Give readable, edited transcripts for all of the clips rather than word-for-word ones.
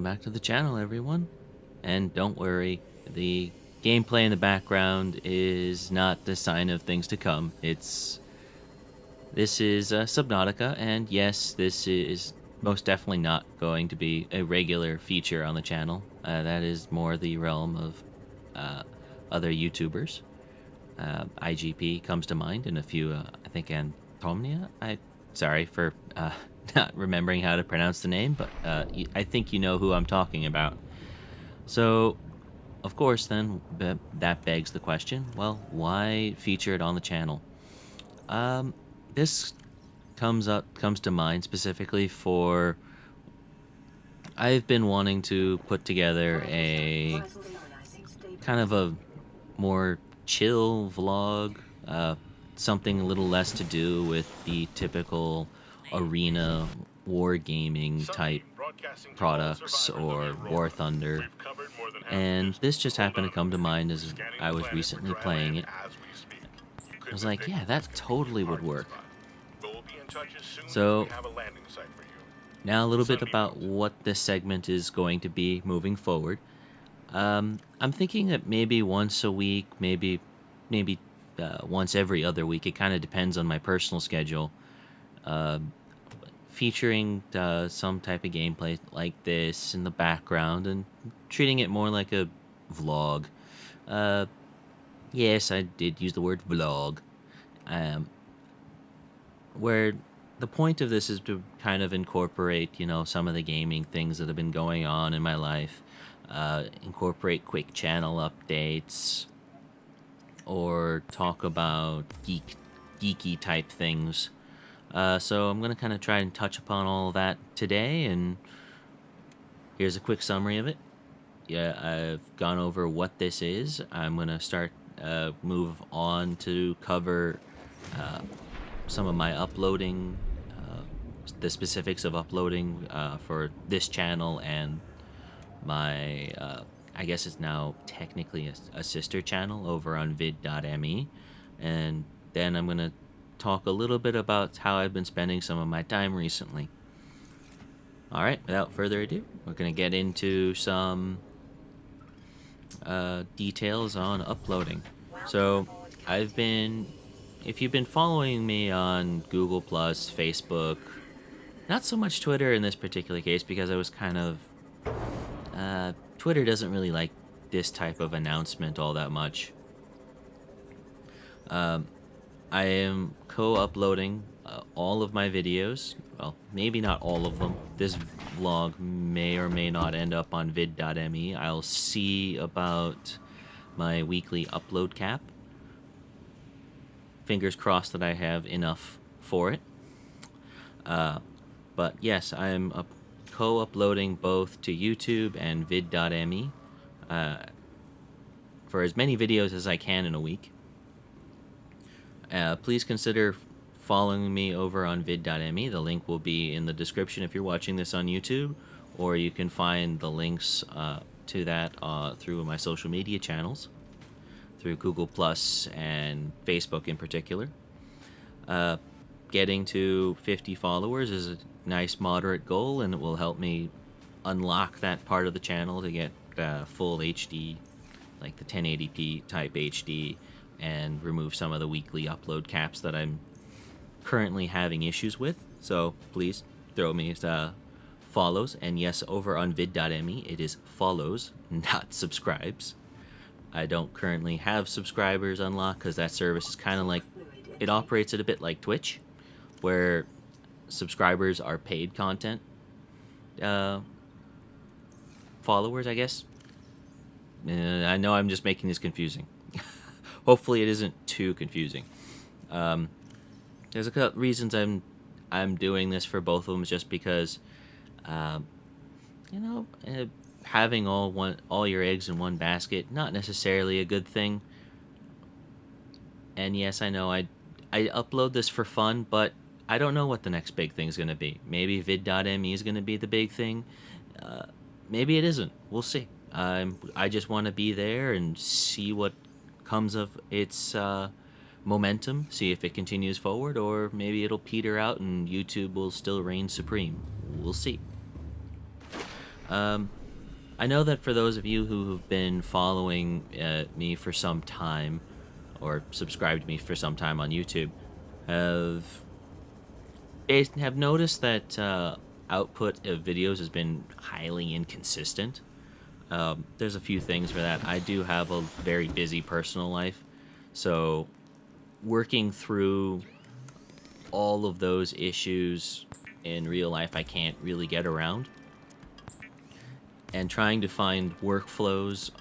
welcome back to the channel, everyone. And don't worry, the gameplay in the background is not the sign of things to come. This is Subnautica, and yes, this is most definitely not going to be a regular feature on the channel. That is more the realm of other YouTubers. IGP comes to mind, and a few, I think Antomnia? Sorry for not remembering how to pronounce the name, but I think you know who I'm talking about. So, of course, then, that begs the question, well, why feature it on the channel? This comes to mind specifically for... I've been wanting to put together a kind of a more chill vlog, something a little less to do with the typical arena wargaming type products or War Thunder, and this just happened to come to mind as I was recently playing it. I was like, yeah, that totally would work. So now a little bit about what this segment is going to be moving forward. I'm thinking that maybe once a week, maybe once every other week. It kind of depends on my personal schedule. Featuring some type of gameplay like this in the background and treating it more like a vlog. Yes, I did use the word vlog. Where the point of this is to kind of incorporate, you know, some of the gaming things that have been going on in my life. Incorporate quick channel updates, or talk about geeky type things. So I'm going to kind of try and touch upon all of that today, and here's a quick summary of it. Yeah, I've gone over what this is. I'm going to move on to cover some of my uploading, the specifics of uploading for this channel and my, I guess it's now technically a sister channel over on vid.me, and then I'm going to talk a little bit about how I've been spending some of my time recently. Alright, without further ado, we're going to get into some details on uploading. So, if you've been following me on Google+, Facebook, not so much Twitter in this particular case, because I was kind of... Twitter doesn't really like this type of announcement all that much. I am co-uploading all of my videos. Well, maybe not all of them. This vlog may or may not end up on vid.me. I'll see about my weekly upload cap. Fingers crossed that I have enough for it. But yes, I'm co-uploading both to YouTube and vid.me for as many videos as I can in a week. Please consider following me over on vid.me. The link will be in the description if you're watching this on YouTube, or you can find the links to that through my social media channels, through Google Plus and Facebook in particular. Getting to 50 followers is a nice moderate goal, and it will help me unlock that part of the channel to get full HD, like the 1080p type HD, and remove some of the weekly upload caps that I'm currently having issues with. So please throw me follows, and yes, over on vid.me it is follows, not subscribes. I don't currently have subscribers unlocked because that service is kind of like, it operates it a bit like Twitch, where subscribers are paid content followers, I guess. I know I'm just making this confusing. Hopefully it isn't too confusing. There's a couple reasons I'm doing this for both of them, just because you know, having all your eggs in one basket, not necessarily a good thing. And yes, I know I upload this for fun, but I don't know what the next big thing is going to be. Maybe vid.me is going to be the big thing. Maybe it isn't. We'll see. I just want to be there and see what comes of its momentum, see if it continues forward, or maybe it'll peter out and YouTube will still reign supreme. We'll see. Um, I know that for those of you who have been following me for some time, or subscribed to me for some time on YouTube, have have noticed that output of videos has been highly inconsistent. There's a few things for that. I do have a very busy personal life, so working through all of those issues in real life, I can't really get around. And trying to find workflows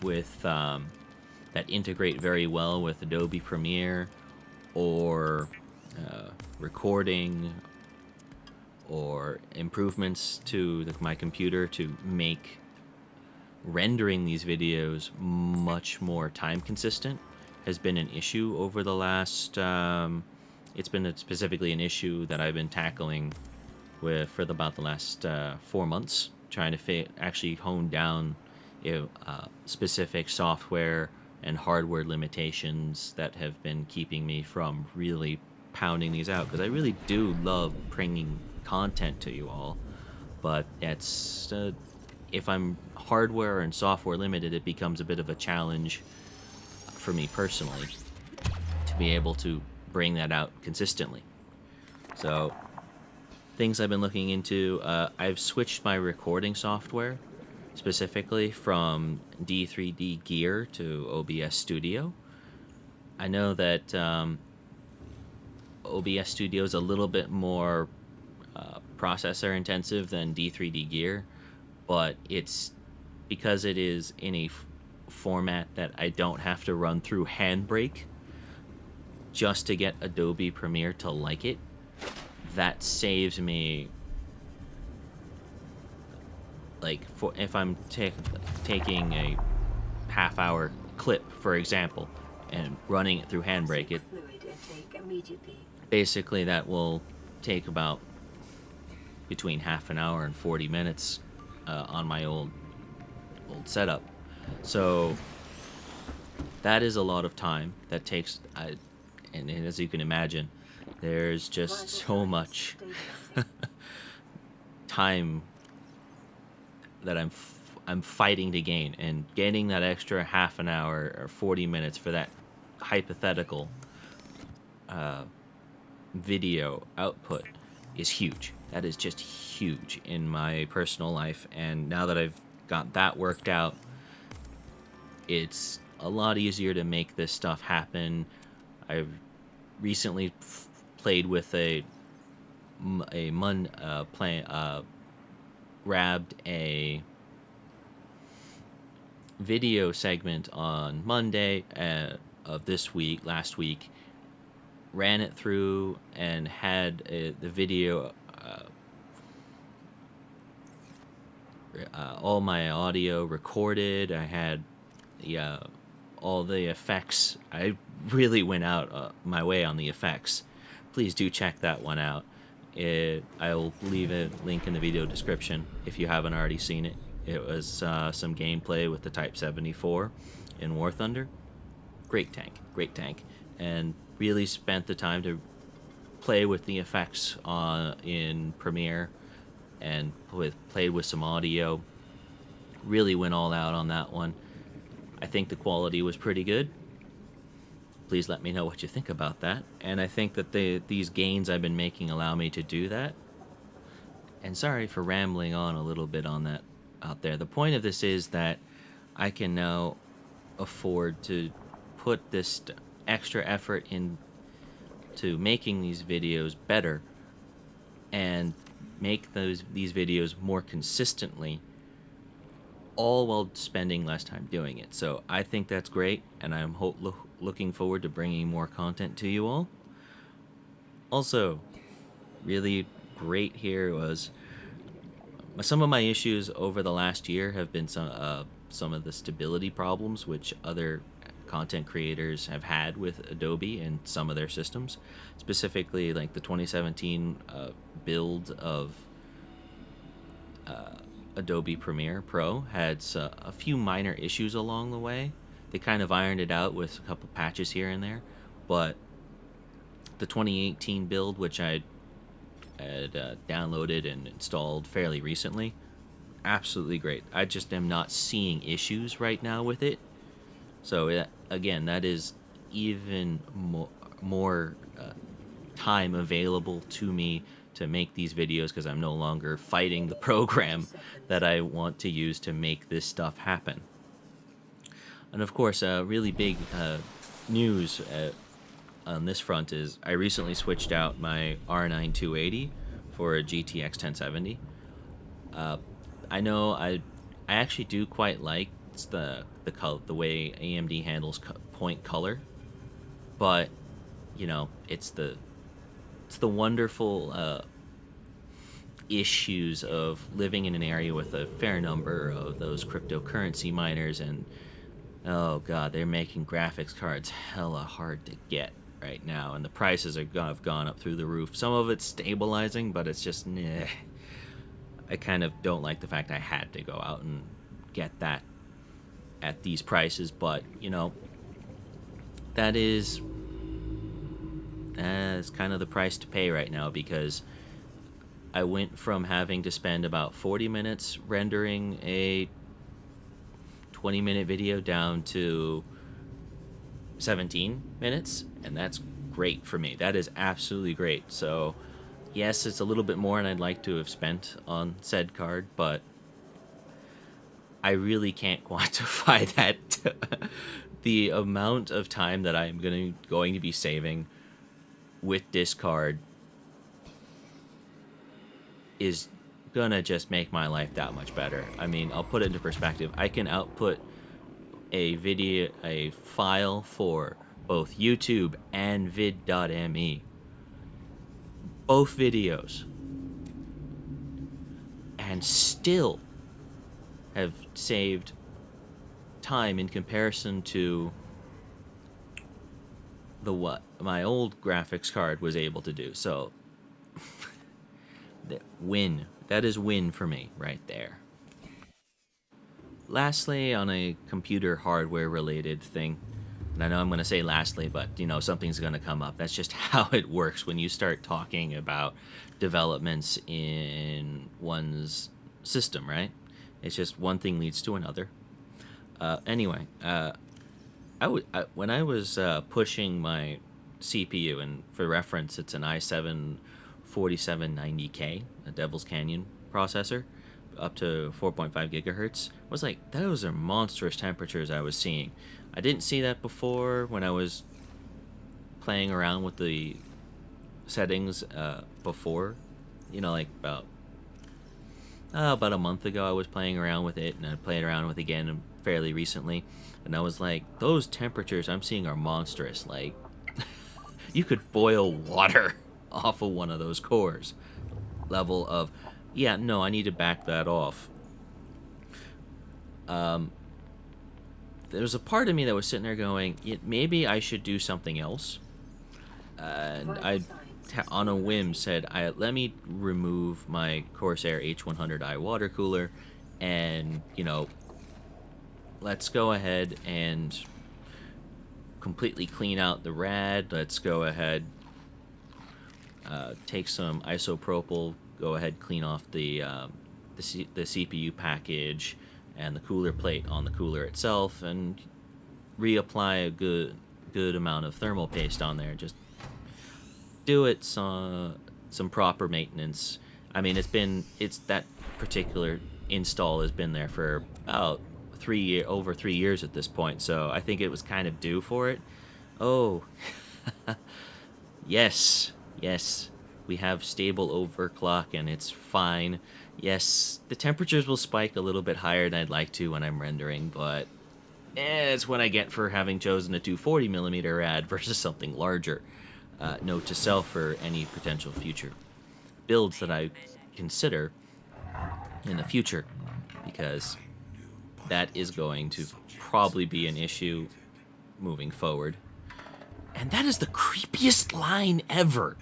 with that integrate very well with Adobe Premiere or recording or improvements to my computer to make rendering these videos much more time consistent has been an issue over the last it's been specifically an issue that I've been tackling for about the last 4 months, trying to actually hone down specific software and hardware limitations that have been keeping me from really pounding these out, because I really do love bringing content to you all, but it's if I'm hardware and software limited, it becomes a bit of a challenge for me personally to be able to bring that out consistently. So things I've been looking into, I've switched my recording software specifically from D3D Gear to OBS Studio. I know that OBS Studio is a little bit more processor intensive than D3D Gear, but it's because it is in a format that I don't have to run through Handbrake just to get Adobe Premiere to like it. That saves me, like, if I'm taking a half-hour clip, for example, and running it through Handbrake, it basically that will take about between half an hour and 40 minutes on my old setup. So that is a lot of time that takes, and as you can imagine, there's just so much time that I'm fighting to gain, and getting that extra half an hour or 40 minutes for that hypothetical video output is huge. That is just huge in my personal life, and now that I've got that worked out, it's a lot easier to make this stuff happen. I've recently played with grabbed a video segment on Monday of last week, ran it through and had the video, all my audio recorded. I had all the effects. I really went out my way on the effects. Please do check that one out. I'll leave a link in the video description if you haven't already seen it. It was some gameplay with the Type 74 in War Thunder. Great tank, and really spent the time to play with the effects in Premiere, and played with some audio. Really went all out on that one. I think the quality was pretty good. Please let me know what you think about that. And I think that these gains I've been making allow me to do that. And sorry for rambling on a little bit on that out there. The point of this is that I can now afford to put this extra effort into making these videos better and make these videos more consistently, all while spending less time doing it. So I think that's great, and I'm looking forward to bringing more content to you all. Also, really great here was some of my issues over the last year have been some of the stability problems which other content creators have had with Adobe and some of their systems, specifically like the 2017 build of Adobe Premiere Pro had a few minor issues along the way. They kind of ironed it out with a couple patches here and there, but the 2018 build, which I had downloaded and installed fairly recently, absolutely great. I just am not seeing issues right now with it. So again, that is even more time available to me to make these videos because I'm no longer fighting the program that I want to use to make this stuff happen. And of course, really big news on this front is I recently switched out my R9 280 for a GTX 1070. I know I actually do quite like the way AMD handles point color, but you know it's the wonderful issues of living in an area with a fair number of those cryptocurrency miners, and oh god, they're making graphics cards hella hard to get right now, and the prices have gone up through the roof. Some of it's stabilizing, but it's just I kind of don't like the fact I had to go out and get that at these prices, but you know, that is kind of the price to pay right now, because I went from having to spend about 40 minutes rendering a 20-minute video down to 17 minutes, and that's great for me. That is absolutely great. So yes, it's a little bit more than I'd like to have spent on said card, but I really can't quantify that. The amount of time that I'm going to be saving with this card is gonna just make my life that much better. I mean, I'll put it into perspective. I can output a file for both YouTube and vid.me, both videos, and still have saved time in comparison to what my old graphics card was able to do. So win. That is win for me right there. Lastly, on a computer hardware related thing, and I know I'm going to say lastly, but you know, something's going to come up. That's just how it works when you start talking about developments in one's system, right? It's just one thing leads to another. Anyway, when I was pushing my CPU, and for reference, it's an i7 4790K, a Devil's Canyon processor, up to 4.5 gigahertz. Was like, those are monstrous temperatures I was seeing. I didn't see that before when I was playing around with the settings before. You know, like about a month ago I was playing around with it, and I played around with it again fairly recently, and I was like, those temperatures I'm seeing are monstrous. Like, you could boil water off of one of those cores level of, yeah, no, I need to back that off. There was a part of me that was sitting there going, maybe I should do something else. And I, on a whim, said, let me remove my Corsair H100i water cooler, and, you know, let's go ahead and completely clean out the rad. Let's go ahead, take some isopropyl, go ahead, clean off the CPU package and the cooler plate on the cooler itself, and reapply a good amount of thermal paste on there. Just do it some proper maintenance. I mean, it's that particular install has been there for about over 3 years at this point, so I think it was kind of due for it. Oh, yes, we have stable overclock and it's fine. Yes, the temperatures will spike a little bit higher than I'd like to when I'm rendering, but it's what I get for having chosen a 240mm rad versus something larger. Note to self for any potential future builds that I consider in the future, because that is going to probably be an issue moving forward. And that is the creepiest line ever.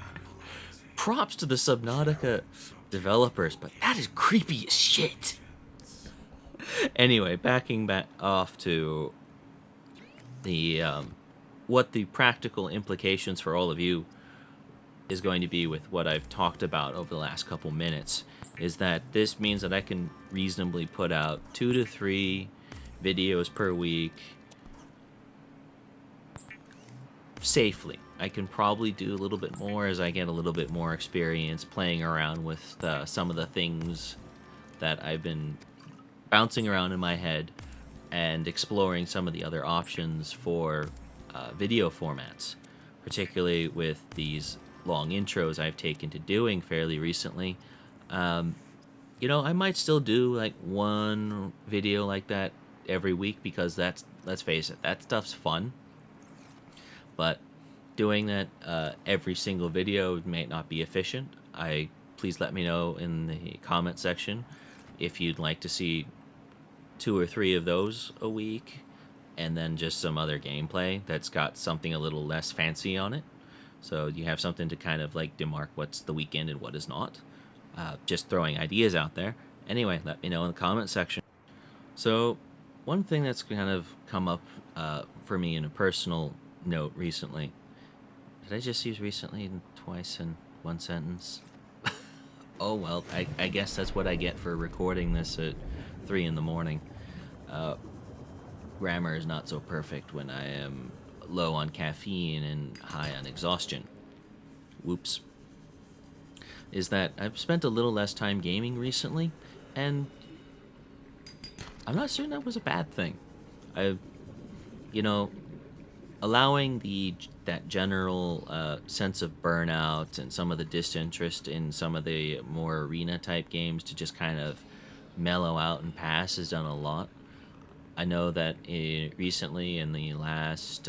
Props to the Subnautica developers, but that is creepy as shit. Anyway, backing back off to the what the practical implications for all of you is going to be with what I've talked about over the last couple minutes, is that this means that I can reasonably put out 2 to 3 videos per week safely. I can probably do a little bit more as I get a little bit more experience playing around with some of the things that I've been bouncing around in my head and exploring some of the other options for video formats, particularly with these long intros I've taken to doing fairly recently. I might still do like one video like that every week because let's face it, that stuff's fun. But doing that every single video may not be efficient. Please let me know in the comment section if you'd like to see 2 or 3 of those a week, and then just some other gameplay that's got something a little less fancy on it. So you have something to kind of like demark what's the weekend and what is not. Just throwing ideas out there. Anyway, let me know in the comment section. So one thing that's kind of come up for me in a personal note recently. Did I just use recently twice in one sentence? Oh well, I guess that's what I get for recording this at 3 in the morning. Grammar is not so perfect when I am low on caffeine and high on exhaustion. Whoops. Is that I've spent a little less time gaming recently, and I'm not certain that was a bad thing. Allowing that general sense of burnout and some of the disinterest in some of the more arena type games to just kind of mellow out and pass has done a lot. I know that recently in the last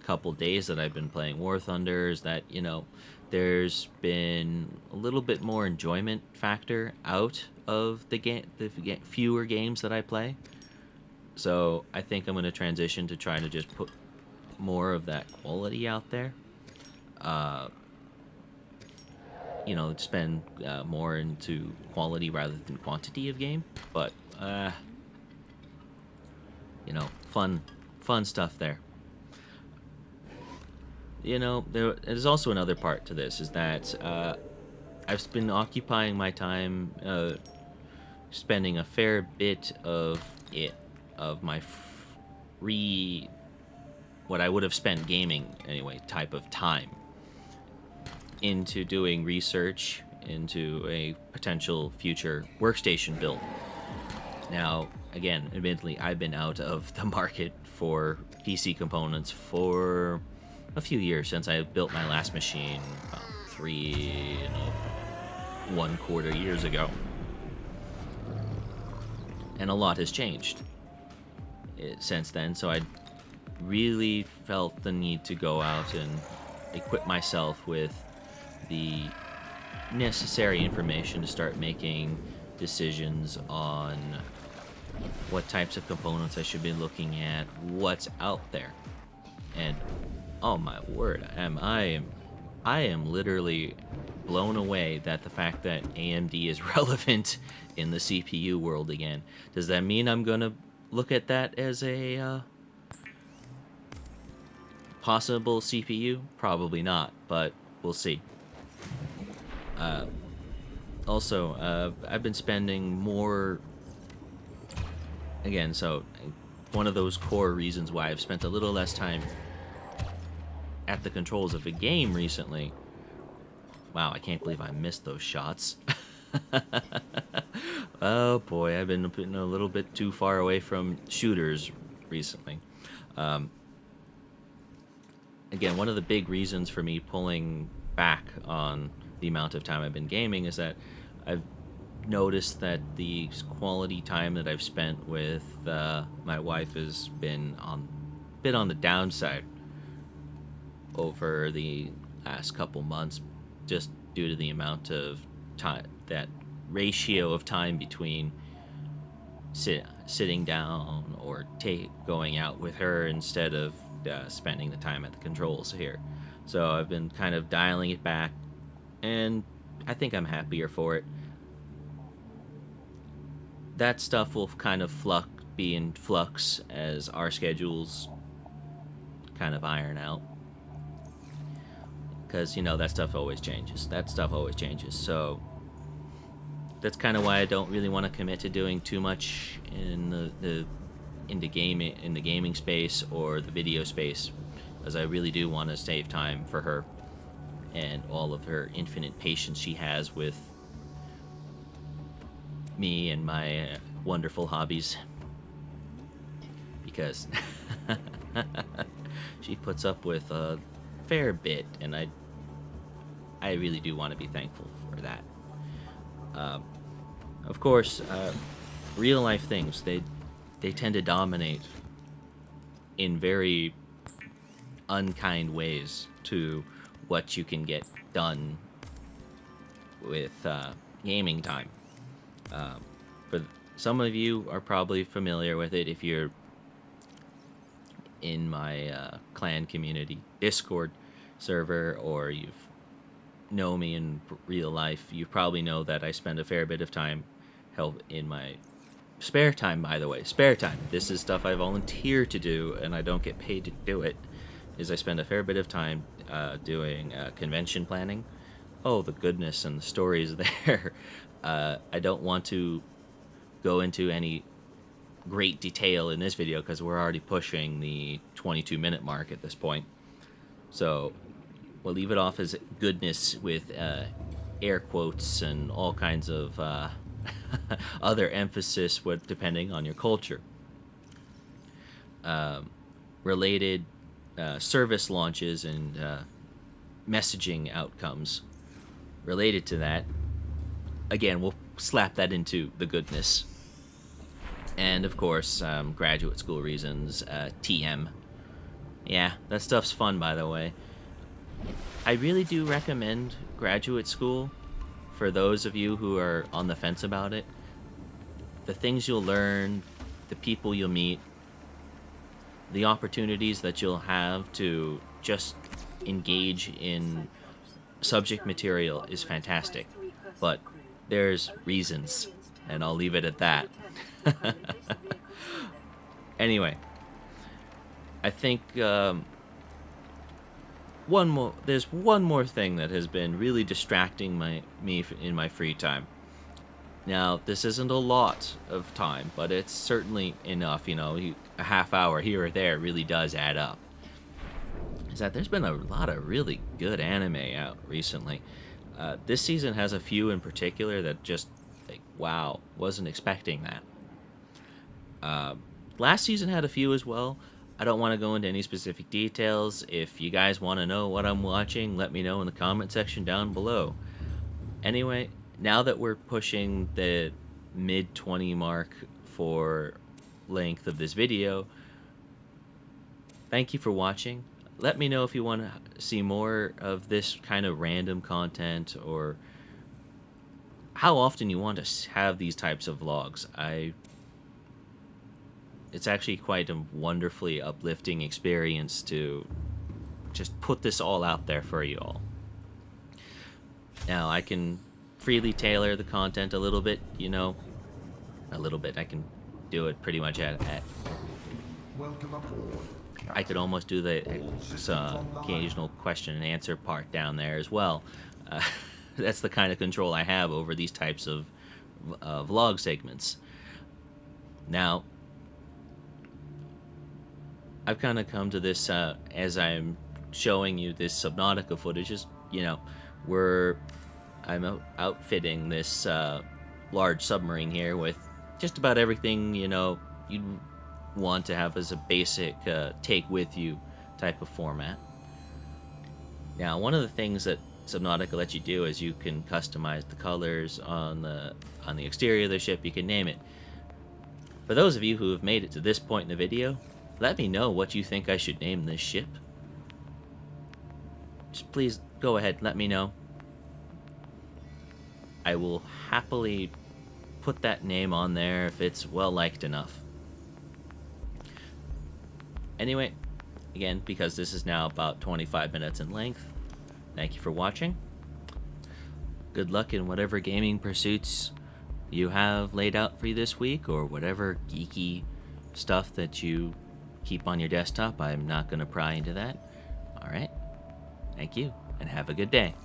couple days that I've been playing War Thunders, that there's been a little bit more enjoyment factor out of the fewer games that I play. So I think I'm going to transition to trying to just put more of that quality out there. Spend more into quality rather than quantity of game. But, fun stuff there. There's also another part to this, is that I've been occupying my time spending a fair bit of my free, what I would have spent gaming anyway, type of time into doing research into a potential future workstation build. Now, again, admittedly, I've been out of the market for PC components for a few years since I built my last machine about 3.25 years ago. And a lot has changed since then, so I really felt the need to go out and equip myself with the necessary information to start making decisions on what types of components I should be looking at, what's out there. And oh my word, I am literally blown away that the fact that AMD is relevant in the CPU world again. Does that mean I'm gonna look at that as a possible CPU? Probably not, but we'll see. I've been spending more, again, so one of those core reasons why I've spent a little less time at the controls of a game recently. Wow, I can't believe I missed those shots. Oh boy, I've been putting a little bit too far away from shooters recently. Again, one of the big reasons for me pulling back on the amount of time I've been gaming is that I've noticed that the quality time that I've spent with my wife has been a bit on the downside over the last couple months, just due to the amount of time, that ratio of time between sitting down or going out with her instead of spending the time at the controls here. So I've been kind of dialing it back, and I think I'm happier for it. That stuff will kind of be in flux as our schedules kind of iron out. because that stuff always changes. So that's kind of why I don't really want to commit to doing too much in the gaming space or the video space, as I really do want to save time for her and all of her infinite patience she has with me and my wonderful hobbies, because she puts up with a fair bit, and I really do want to be thankful for that. Of course, real life things, they tend to dominate in very unkind ways to what you can get done with gaming time. For some of you are probably familiar with it if you're in my clan community Discord server, or you've know me in real life. You probably know that I spend a fair bit of time in my spare time. By the way, spare time, this is stuff I volunteer to do and I don't get paid to do it, is I spend a fair bit of time doing convention planning. Oh, the goodness and the stories there. I don't want to go into any great detail in this video because we're already pushing the 22-minute mark at this point. So we'll leave it off as goodness with air quotes and all kinds of other emphasis depending on your culture. Related service launches and messaging outcomes related to that. Again, we'll slap that into the goodness. And of course, graduate school reasons, TM. Yeah, that stuff's fun, by the way. I really do recommend graduate school for those of you who are on the fence about it. The things you'll learn, the people you'll meet, the opportunities that you'll have to just engage in subject material is fantastic. But there's reasons, and I'll leave it at that. Anyway, I think there's one more thing that has been really distracting me in my free time. Now, this isn't a lot of time, but it's certainly enough. A half hour here or there really does add up. Is that there's been a lot of really good anime out recently. This season has a few in particular that just, wow, wasn't expecting that. Last season had a few as well. I don't want to go into any specific details. If you guys want to know what I'm watching, let me know in the comment section down below. Anyway, now that we're pushing the mid-20 mark for length of this video, thank you for watching. Let me know if you want to see more of this kind of random content, or how often you want to have these types of vlogs. It's actually quite a wonderfully uplifting experience to just put this all out there for you all. Now, I can freely tailor the content a little bit, a little bit. I can do it pretty much at Welcome aboard. I could almost do the occasional question and answer part down there as well. That's the kind of control I have over these types of vlog segments. Now, I've kind of come to this as I'm showing you this Subnautica footage. I'm outfitting this large submarine here with just about everything you'd want to have as a basic take with you type of format. Now, one of the things that Subnautica lets you do is you can customize the colors on the exterior of the ship. You can name it. For those of you who have made it to this point in the video, let me know what you think I should name this ship. Just please go ahead, let me know. I will happily put that name on there if it's well liked enough. Anyway, again, because this is now about 25 minutes in length, thank you for watching. Good luck in whatever gaming pursuits you have laid out for you this week, or whatever geeky stuff that you keep on your desktop. I'm not going to pry into that. All right. Thank you. and have a good day.